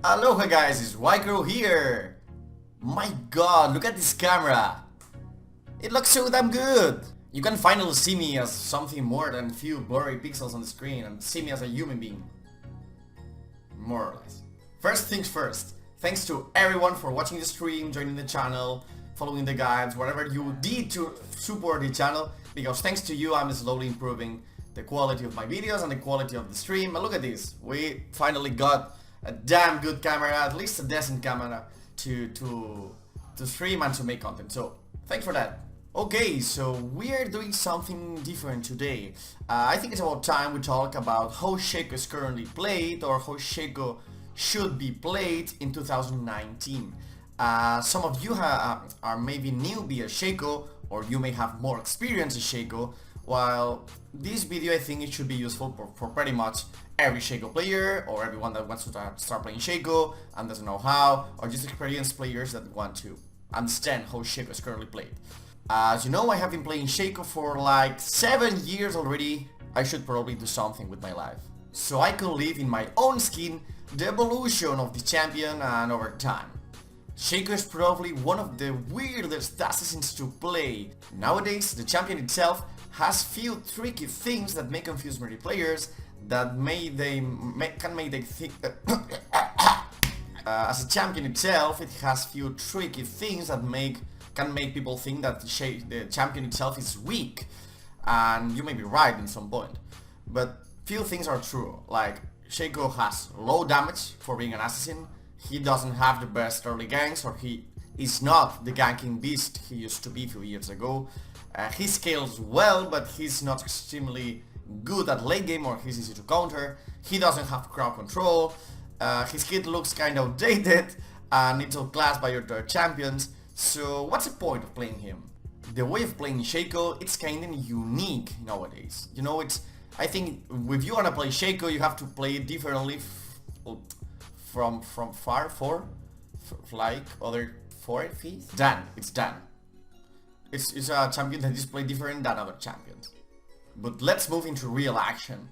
Aloha guys, it's Shaco here! My god, look at this camera! It looks so damn good! You can finally see me as something more than a few blurry pixels on the screen and see me as a human being. More or less. First things first, thanks to everyone for watching the stream, joining the channel, following the guides, whatever you did to support the channel, because thanks to you I'm slowly improving the quality of my videos and the quality of the stream. And look at this, we finally got a damn good camera, at least a decent camera to stream and to make content, so thanks for that. Okay, so we are doing something different today. I think it's about time we talk about how Shaco is currently played, or how Shaco should be played in 2019. Some of you are maybe newbie at Shaco, or you may have more experience at Shaco, while this video I think it should be useful for pretty much every Shaco player, or everyone that wants to start playing Shaco and doesn't know how, or just experienced players that want to understand how Shaco is currently played. As you know, I have been playing Shaco for like 7 years already. I should probably do something with my life, so I can live in my own skin the evolution of the champion and over time. Shaco is probably one of the weirdest assassins to play. Nowadays, the champion itself has few tricky things that may confuse many players, that can make they think as a champion itself, it has few tricky things that can make people think that the champion itself is weak, and you may be right in some point, but few things are true. Like, Shaco has low damage for being an assassin, he doesn't have the best early ganks, or he is not the ganking beast he used to be a few years ago. He scales well, but he's not extremely good at late game, or he's easy to counter. He doesn't have crowd control, his kit looks kind of dated and needs outclassed by other champions. So what's the point of playing him? The way of playing Shaco, it's kinda unique nowadays. You know, I think if you wanna play Shaco, you have to play it differently from like other 4 feet. It's done. It's a champion that is played different than other champions. But let's move into real action.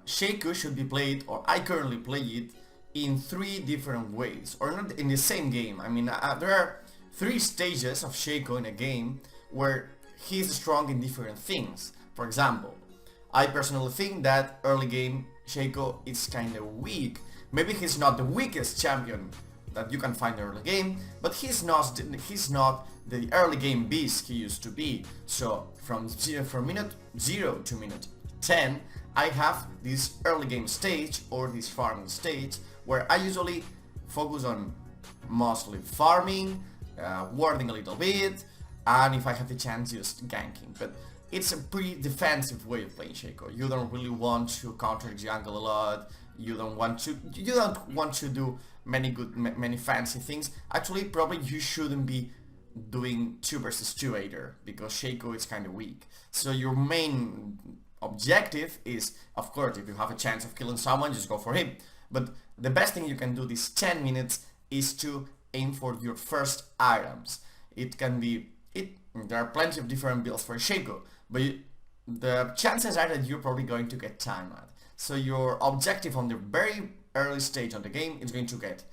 Shaco should be played, or I currently play it, in 3 different ways, or not in the same game. I mean, there are 3 stages of Shaco in a game where he's strong in different things. For example, I personally think that early game Shaco is kinda weak. Maybe he's not the weakest champion that you can find in early game, but he's not the early game beast he used to be. So from minute 0 to minute 10, I have this early game stage, or this farming stage, where I usually focus on mostly farming, warding a little bit, and if I have the chance, just ganking. But it's a pretty defensive way of playing Shaco. You don't really want to counter the jungle a lot. You don't want to do many fancy things. Actually, probably you shouldn't be doing 2 versus 2 either, because Shaco is kind of weak. So your main objective is, of course, if you have a chance of killing someone, just go for him. But the best thing you can do these 10 minutes is to aim for your first items. There are plenty of different builds for Shaco, but the chances are that you're probably going to get timed. So your objective on the very early stage of the game is going to get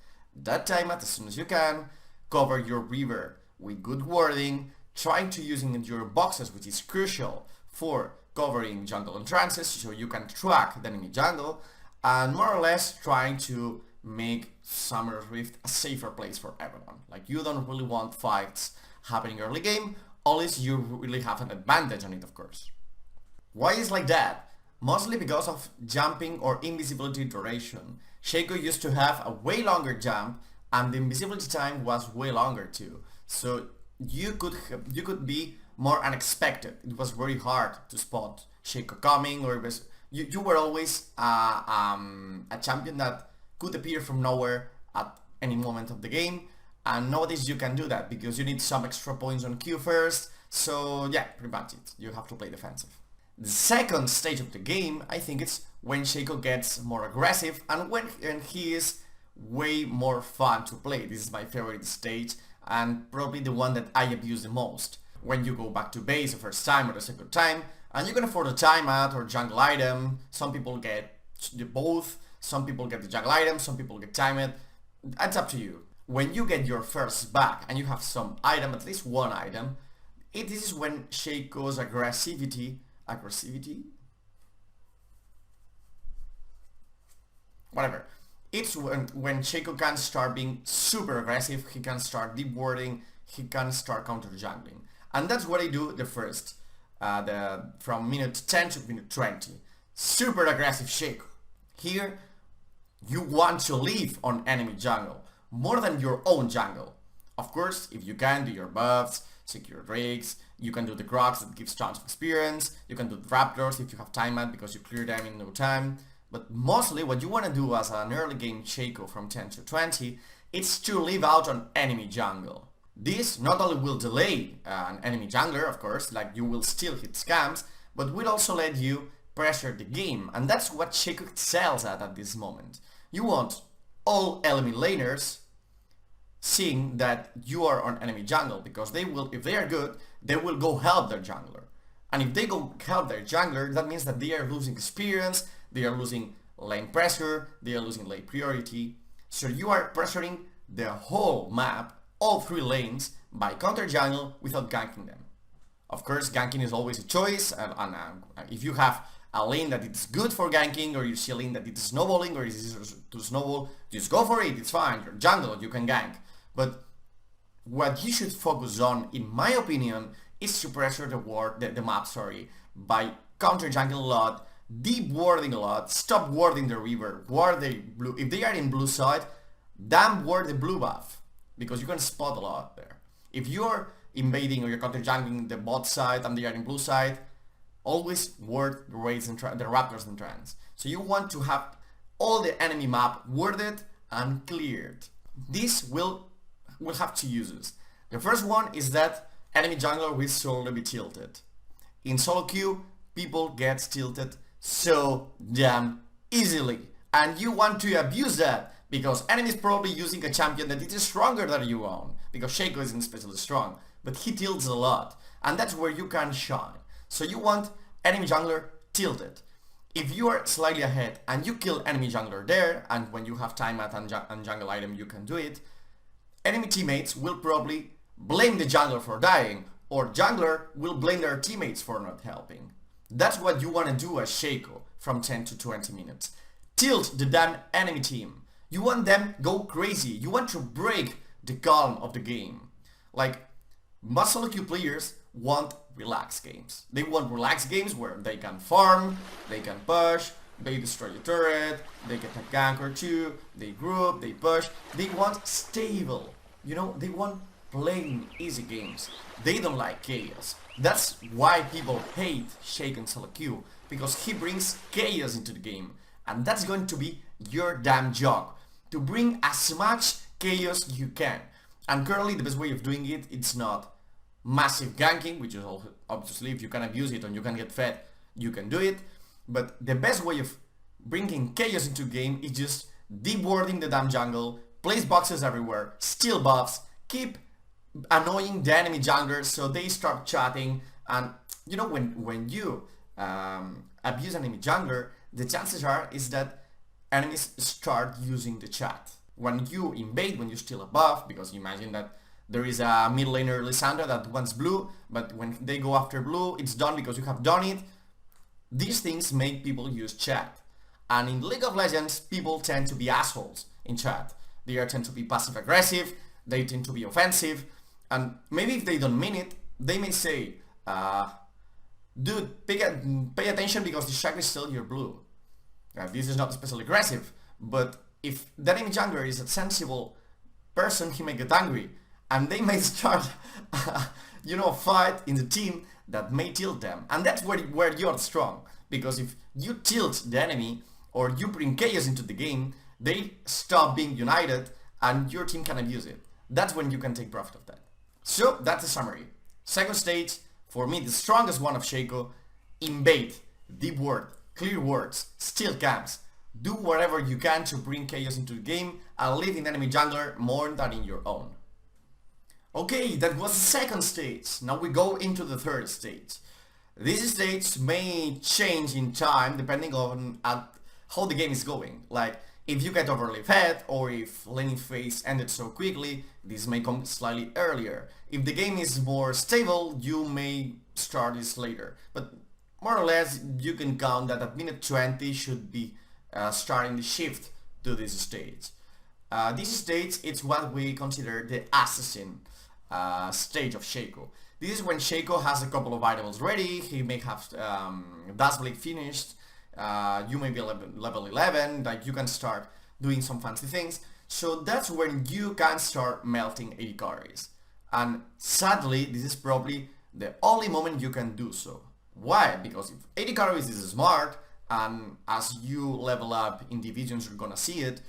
that timed as soon as you can, cover your river with good warding, trying to using your boxes, which is crucial for covering jungle entrances, so you can track the enemy jungle, and more or less trying to make Summer's Rift a safer place for everyone. Like, you don't really want fights happening early game, unless you really have an advantage on it, of course. Why is like that? Mostly because of jumping or invisibility duration. Shaco used to have a way longer jump, and the invisibility time was way longer too. So you could be more unexpected. It was very hard to spot Shaco coming, or you were always a champion that could appear from nowhere at any moment of the game. And nowadays you can do that because you need some extra points on Q first. So yeah, pretty much it. You have to play defensive. The second stage of the game, I think it's when Shaco gets more aggressive and when he is way more fun to play. This is my favorite stage, and probably the one that I abuse the most. When you go back to base the first time or the second time, and you can afford a timeout or jungle item. Some people get both, some people get the jungle item, some people get timed. It's up to you. When you get your first back and you have some item, at least one item, this is when Shaco's aggressivity, whatever. It's when Shaco can start being super aggressive, he can start deep warding, he can start counter jungling. And that's what I do the first, from minute 10 to minute 20. Super aggressive Shaco. Here, you want to live on enemy jungle, more than your own jungle. Of course, if you can, do your buffs, secure drakes, you can do the grogs that gives tons of experience, you can do the raptors if you have time out because you clear them in no time. But mostly what you want to do as an early game Shaco from 10 to 20 is to live out on enemy jungle. This not only will delay an enemy jungler, of course, like you will still hit scams, but will also let you pressure the game, and that's what Shaco excels at this moment. You want all enemy laners seeing that you are on enemy jungle, because they will, if they are good, they will go help their jungler. And if they go help their jungler, that means that they are losing experience, they are losing lane pressure, they are losing lane priority. So you are pressuring the whole map, all 3 lanes, by counter jungle without ganking them. Of course, ganking is always a choice, and if you have a lane that it's good for ganking, or you see a lane that it's snowballing, or is to snowball, just go for it, it's fine, you're jungle, you can gank. But what you should focus on, in my opinion, is to pressure the map, by counter jungling a lot, deep warding a lot, stop warding the river, ward the blue. If they are in blue side, damn ward the blue buff, because you can spot a lot there. If you're invading or you're counter jungling the bot side and they are in blue side, always ward the raids and the raptors and trans. So you want to have all the enemy map warded and cleared. This will have 2 uses. The first one is that enemy jungler will slowly be tilted. In solo queue, people get tilted so damn easily, and you want to abuse that, because enemy is probably using a champion that is stronger than you own, because Shaco isn't especially strong, but he tilts a lot, and that's where you can shine. So you want enemy jungler tilted. If you are slightly ahead and you kill enemy jungler there, and when you have time at and jungle item you can do it, enemy teammates will probably blame the jungler for dying, or jungler will blame their teammates for not helping. That's what you want to do as Shaco from 10 to 20 minutes. Tilt the damn enemy team. You want them go crazy. You want to break the calm of the game. Like, most solo queue players want relaxed games. They want relaxed games where they can farm, they can push, they destroy the turret, they get a gank or 2, they group, they push. They want stable, they want plain easy games. They don't like chaos. That's why people hate Shaco in solo queue, because he brings chaos into the game. And that's going to be your damn job, to bring as much chaos you can. And currently the best way of doing it, it's not massive ganking, which is obviously if you can abuse it and you can get fed, you can do it. But the best way of bringing chaos into game is just deep warding the damn jungle, place boxes everywhere, steal buffs, keep annoying the enemy junglers so they start chatting. And when you abuse enemy jungler, the chances is that enemies start using the chat. When you invade, when you steal a buff, because you imagine that there is a mid laner Lysandra that wants blue, but when they go after blue, it's done because you have done it. These things make people use chat. And in League of Legends, people tend to be assholes in chat. They tend to be passive aggressive, they tend to be offensive, and maybe if they don't mean it, they may say, dude, pay attention because the Shaco is still your blue. This is not especially aggressive, but if the enemy jungler is a sensible person, he may get angry, and they may start, a fight in the team that may tilt them. And that's where you're strong, because if you tilt the enemy, or you bring chaos into the game, they stop being united, and your team can abuse it. That's when you can take profit of that. So, that's the summary. Second stage, for me, the strongest one of Shaco: invade, deep ward, clear wards, steal camps, do whatever you can to bring chaos into the game and live in enemy jungler more than in your own. Okay, that was the second stage. Now we go into the third stage. This stage may change in time depending on how the game is going. Like, If you get overly fed, or if laning phase ended so quickly, this may come slightly earlier. If the game is more stable, you may start this later. But more or less, you can count that at minute 20 should be starting the shift to this stage. This stage is what we consider the assassin stage of Shaco. This is when Shaco has a couple of items ready, he may have Dash Blade finished, you may be level 11, like you can start doing some fancy things. So that's when you can start melting AD carries. And sadly, this is probably the only moment you can do so. Why? Because if AD carries is smart, and as you level up in divisions you're gonna see it,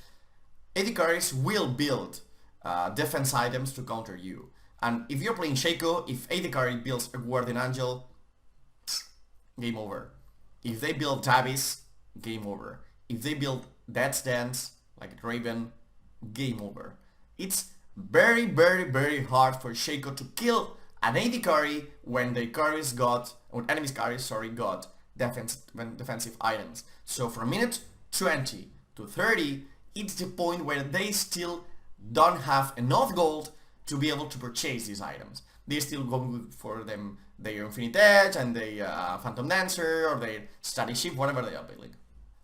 AD carries will build defense items to counter you. And if you're playing Shaco, if AD carry builds a Guardian Angel, game over. If they build Tabis, game over. If they build Death's Dance, like Raven, game over. It's very, very, very hard for Shaco to kill an AD carry when the carries got, or enemy's carries, sorry, got defensive items. So from minute 20 to 30, it's the point where they still don't have enough gold to be able to purchase these items. They still go for them their Infinite Edge and their Phantom Dancer or their Static Shift, whatever they are building.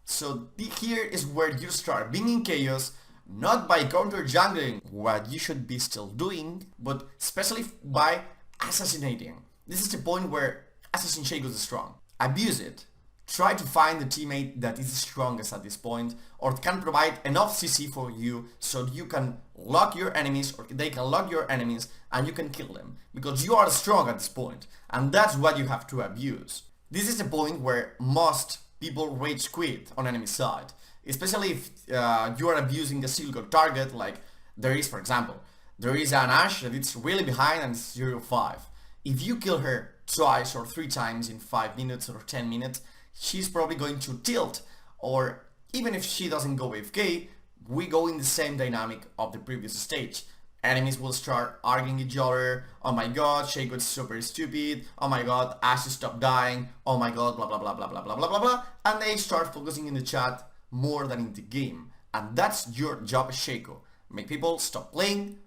So here is where you start being in chaos, not by counter jungling, what you should be still doing, but especially by assassinating. This is the point where Assassin Shaco is strong. Abuse it. Try to find the teammate that is the strongest at this point, or can provide enough CC for you so you can lock your enemies, or they can lock your enemies and you can kill them. Because you are strong at this point, and that's what you have to abuse. This is the point where most people rage quit on enemy side. Especially if you are abusing a single target, like there is, for example, there is an Ashe that it's really behind and it's 0-5. If you kill her twice or 3 times in 5 minutes or 10 minutes, she's probably going to tilt, or even if she doesn't go AFK, we go in the same dynamic of the previous stage. Enemies will start arguing each other, oh my god, Shaco is super stupid, oh my god, Ashe stop dying, oh my god, blah blah blah blah blah blah blah blah blah, and they start focusing in the chat more than in the game. And that's your job as Shaco. Make people stop playing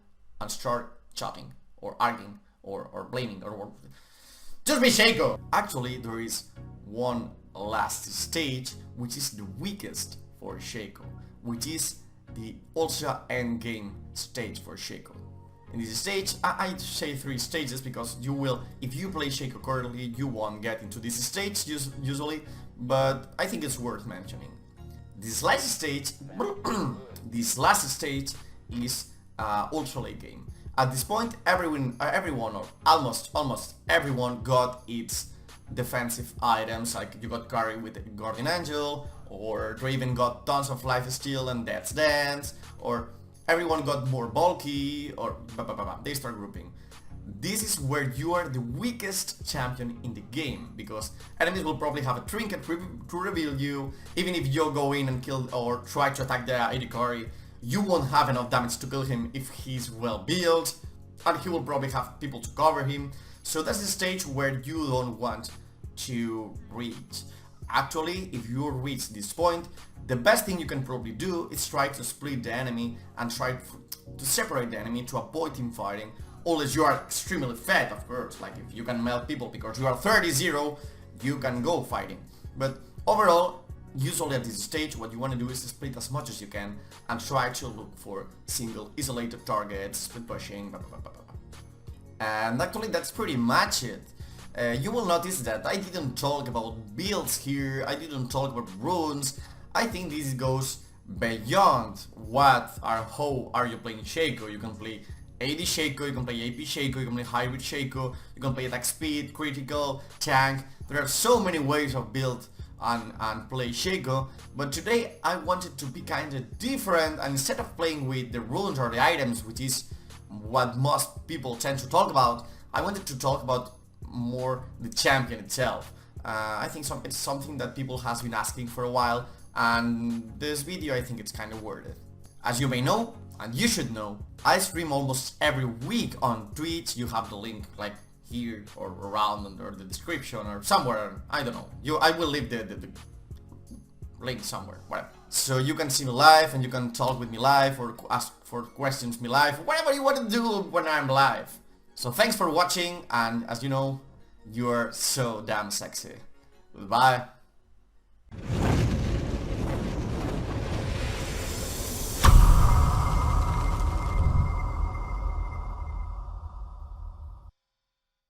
and start chatting, or arguing, or blaming, or just be Shaco! Actually, there is one last stage which is the weakest for Shaco, which is the ultra endgame stage for Shaco. In this stage, I say 3 stages because you will, if you play Shaco correctly, you won't get into this stage usually, but I think it's worth mentioning. This last stage, this last stage is ultra late game. At this point, everyone or almost everyone got its defensive items, like you got Carry with Guardian Angel, or Draven got tons of lifesteal and Death's Dance, or everyone got more bulky, or they start grouping. This is where you are the weakest champion in the game, because enemies will probably have a trinket to reveal you. Even if you go in and kill or try to attack the AD carry, you won't have enough damage to kill him if he's well built, and he will probably have people to cover him. So that's the stage where you don't want to reach. Actually, if you reach this point, the best thing you can probably do is try to split the enemy and try to separate the enemy to avoid team fighting, unless you are extremely fed, of course. Like if you can melt people because you are 30-0, you can go fighting. But overall, usually at this stage, what you want to do is split as much as you can and try to look for single isolated targets, split pushing, and actually that's pretty much it. You will notice that I didn't talk about builds here, I didn't talk about runes. I think this goes beyond what or how are you playing Shaco. You can play AD Shaco, you can play AP Shaco, you can play hybrid Shaco, you can play attack speed, critical, tank. There are so many ways of build and play Shaco, but today I wanted to be kinda different, and instead of playing with the runes or the items, which is what most people tend to talk about, I wanted to talk about more the champion itself. I think it's something that people has been asking for a while, and this video I think it's kind of worth it. As you may know, and you should know, I stream almost every week on Twitch. You have the link like here or around under the description or somewhere, I don't know. I will leave the link somewhere, whatever. So you can see me live and you can talk with me live or ask for questions me live, whatever you want to do when I'm live. So thanks for watching, and as you know, you're so damn sexy. Goodbye.